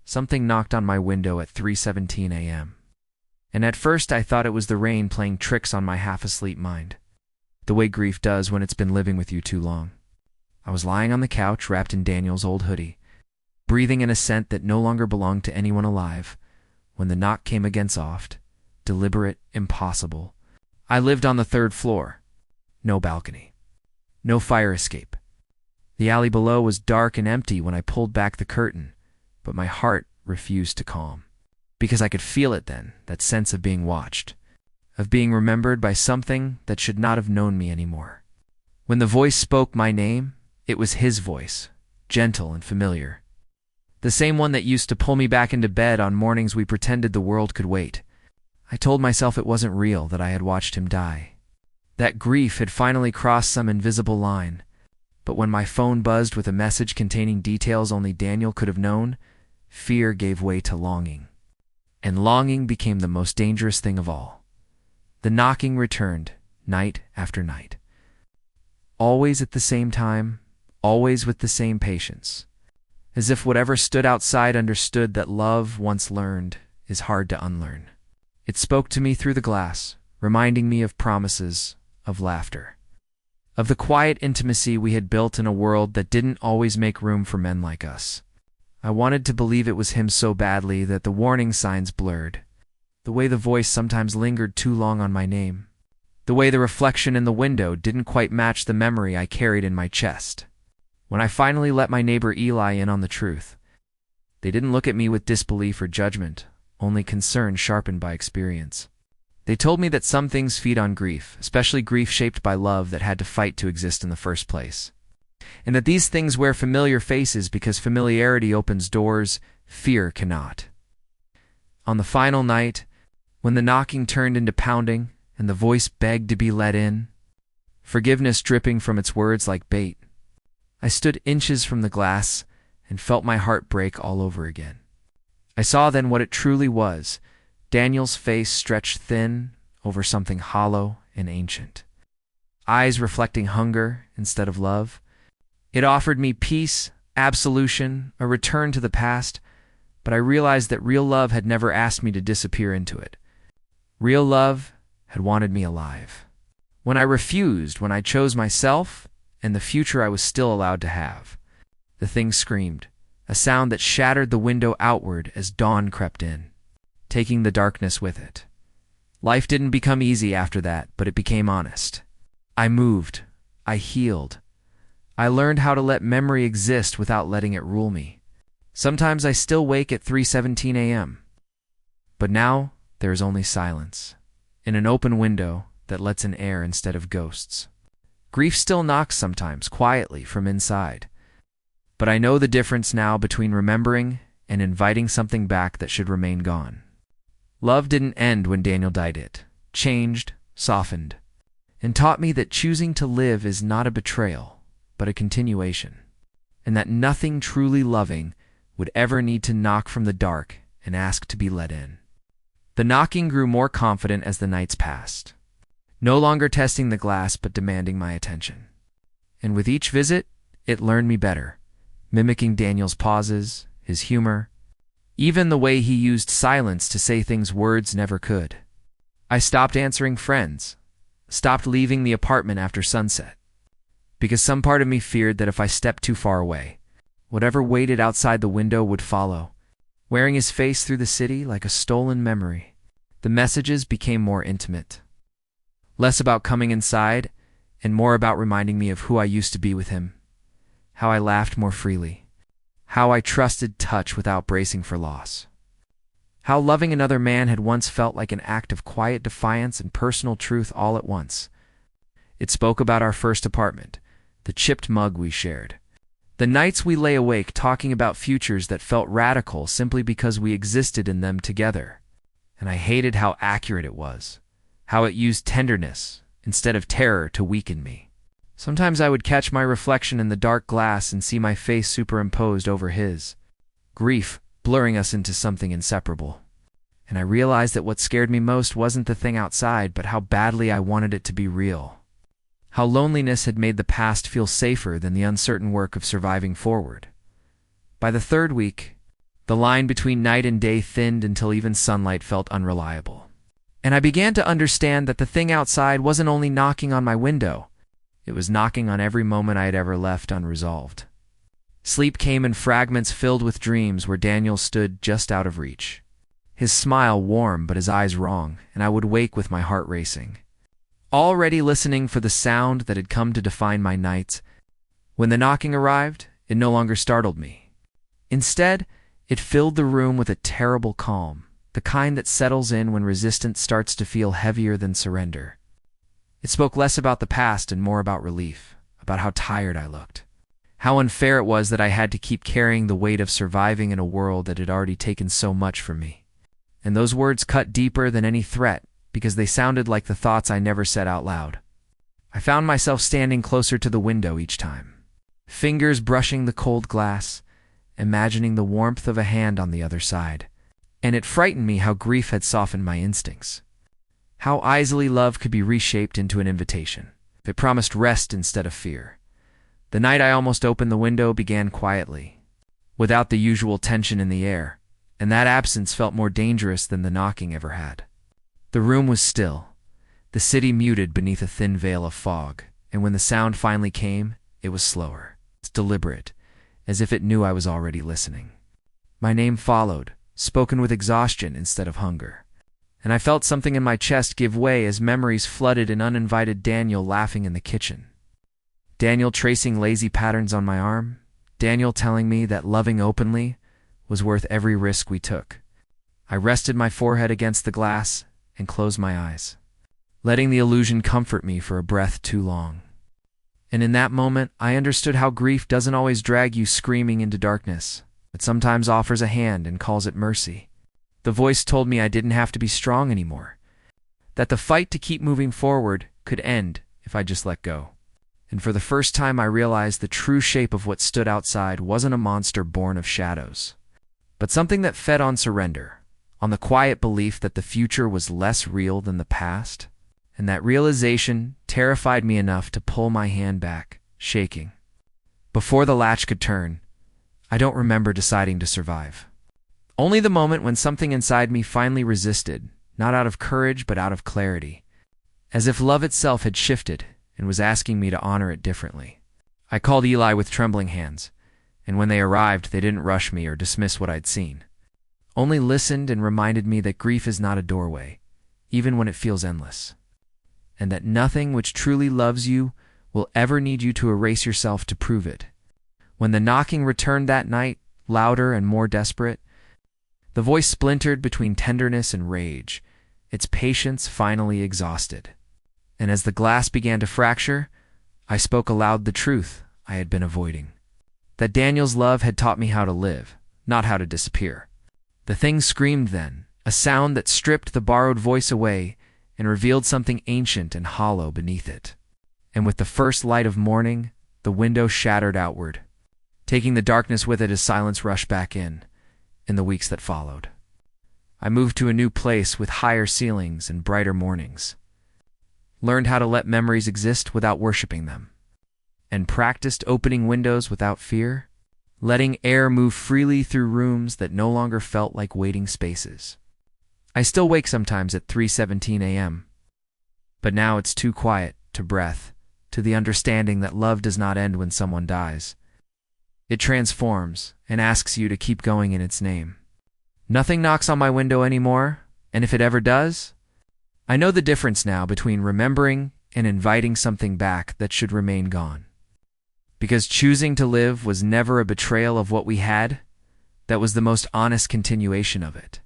something knocked on my window at 3:17 a.m. And at first I thought it was the rain playing tricks on my half-asleep mind, the way grief does when it's been living with you too long. I was lying on the couch wrapped in Daniel's old hoodie, breathing in a scent that no longer belonged to anyone alive, when the knock came again soft, deliberate, impossible. I lived on the 3rd floor. No balcony. No fire escape. The alley below was dark and empty when I pulled back the curtain, but my heart refused to calm. Because I could feel it then, that sense of being watched, of being remembered by something that should not have known me anymore. When the voice spoke my name, it was his voice, gentle and familiar. The same one that used to pull me back into bed on mornings we pretended the world could wait. I told myself it wasn't real, that I had watched him die. That grief had finally crossed some invisible line. But when my phone buzzed with a message containing details only Daniel could have known, fear gave way to longing. And longing became the most dangerous thing of all. The knocking returned, night after night. Always at the same time, always with the same patience. As if whatever stood outside understood that love, once learned, is hard to unlearn. It spoke to me through the glass, reminding me of promises, of laughter, of the quiet intimacy we had built in a world that didn't always make room for men like us. I wanted to believe it was him so badly that the warning signs blurred, the way the voice sometimes lingered too long on my name, the way the reflection in the window didn't quite match the memory I carried in my chest. When I finally let my neighbor Eli in on the truth, they didn't look at me with disbelief or judgment, only concern sharpened by experience. They told me that some things feed on grief, especially grief shaped by love that had to fight to exist in the first place. And that these things wear familiar faces because familiarity opens doors fear cannot. On the final night, when the knocking turned into pounding and the voice begged to be let in, forgiveness dripping from its words like bait, I stood inches from the glass and felt my heart break all over again. I saw then what it truly was, Daniel's face stretched thin over something hollow and ancient, eyes reflecting hunger instead of love. It offered me peace, absolution, a return to the past, but I realized that real love had never asked me to disappear into it. Real love had wanted me alive. When I refused, when I chose myself and the future I was still allowed to have, the thing screamed, a sound that shattered the window outward as dawn crept in, taking the darkness with it. Life didn't become easy after that, but it became honest. I moved. I healed. I learned how to let memory exist without letting it rule me. Sometimes I still wake at 3:17 a.m. But now there is only silence, in an open window that lets in air instead of ghosts. Grief still knocks sometimes, quietly, from inside. But I know the difference now between remembering and inviting something back that should remain gone. Love didn't end when Daniel died. It changed, softened, and taught me that choosing to live is not a betrayal, but a continuation, and that nothing truly loving would ever need to knock from the dark and ask to be let in. The knocking grew more confident as the nights passed, no longer testing the glass but demanding my attention. And with each visit, it learned me better, mimicking Daniel's pauses, his humor, even the way he used silence to say things words never could. I stopped answering friends, stopped leaving the apartment after sunset, because some part of me feared that if I stepped too far away, whatever waited outside the window would follow, wearing his face through the city like a stolen memory. The messages became more intimate, less about coming inside and more about reminding me of who I used to be with him, how I laughed more freely, how I trusted touch without bracing for loss, how loving another man had once felt like an act of quiet defiance and personal truth all at once. It spoke about our first apartment, the chipped mug we shared, the nights we lay awake talking about futures that felt radical simply because we existed in them together. And I hated how accurate it was, how it used tenderness instead of terror to weaken me. Sometimes I would catch my reflection in the dark glass and see my face superimposed over his, grief blurring us into something inseparable. And I realized that what scared me most wasn't the thing outside, but how badly I wanted it to be real. How loneliness had made the past feel safer than the uncertain work of surviving forward. By the third week, The line between night and day thinned until even sunlight felt unreliable. And I began to understand that the thing outside wasn't only knocking on my window, it was knocking on every moment I had ever left unresolved. Sleep came in fragments filled with dreams where Daniel stood just out of reach. His smile warm but his eyes wrong, and I would wake with my heart racing. Already listening for the sound that had come to define my nights. When the knocking arrived, it no longer startled me. Instead, it filled the room with a terrible calm, the kind that settles in when resistance starts to feel heavier than surrender. It spoke less about the past and more about relief, about how tired I looked. How unfair it was that I had to keep carrying the weight of surviving in a world that had already taken so much from me. And those words cut deeper than any threat because they sounded like the thoughts I never said out loud. I found myself standing closer to the window each time, fingers brushing the cold glass, imagining the warmth of a hand on the other side. And it frightened me how grief had softened my instincts. How easily love could be reshaped into an invitation. It promised rest instead of fear. The night I almost opened the window began quietly, without the usual tension in the air, and that absence felt more dangerous than the knocking ever had. The room was still, the city muted beneath a thin veil of fog, and when the sound finally came, it was slower, deliberate, as if it knew I was already listening. My name followed, spoken with exhaustion instead of hunger, and I felt something in my chest give way as memories flooded in uninvited Daniel laughing in the kitchen. Daniel tracing lazy patterns on my arm, Daniel telling me that loving openly was worth every risk we took. I rested my forehead against the glass and closed my eyes, letting the illusion comfort me for a breath too long. And in that moment, I understood how grief doesn't always drag you screaming into darkness, but sometimes offers a hand and calls it mercy. The voice told me I didn't have to be strong anymore, that the fight to keep moving forward could end if I just let go. And for the first time I realized the true shape of what stood outside wasn't a monster born of shadows, but something that fed on surrender, on the quiet belief that the future was less real than the past. And that realization terrified me enough to pull my hand back, shaking. Before the latch could turn, I don't remember deciding to survive. Only the moment when something inside me finally resisted, not out of courage but out of clarity, as if love itself had shifted and was asking me to honor it differently. I called Eli with trembling hands, and when they arrived, they didn't rush me or dismiss what I'd seen, only listened and reminded me that grief is not a doorway, even when it feels endless, and that nothing which truly loves you will ever need you to erase yourself to prove it. When the knocking returned that night, louder and more desperate, the voice splintered between tenderness and rage, its patience finally exhausted. And as the glass began to fracture, I spoke aloud the truth I had been avoiding. That Daniel's love had taught me how to live, not how to disappear. The thing screamed then, a sound that stripped the borrowed voice away and revealed something ancient and hollow beneath it. And with the first light of morning, the window shattered outward, taking the darkness with it as silence rushed back in the weeks that followed. I moved to a new place with higher ceilings and brighter mornings, learned how to let memories exist without worshiping them, and practiced opening windows without fear, letting air move freely through rooms that no longer felt like waiting spaces. I still wake sometimes at 3:17 a.m., but now it's too quiet to breath, to the understanding that love does not end when someone dies. It transforms and asks you to keep going in its name. Nothing knocks on my window anymore, and if it ever does, I know the difference now between remembering and inviting something back that should remain gone. Because choosing to live was never a betrayal of what we had, that was the most honest continuation of it.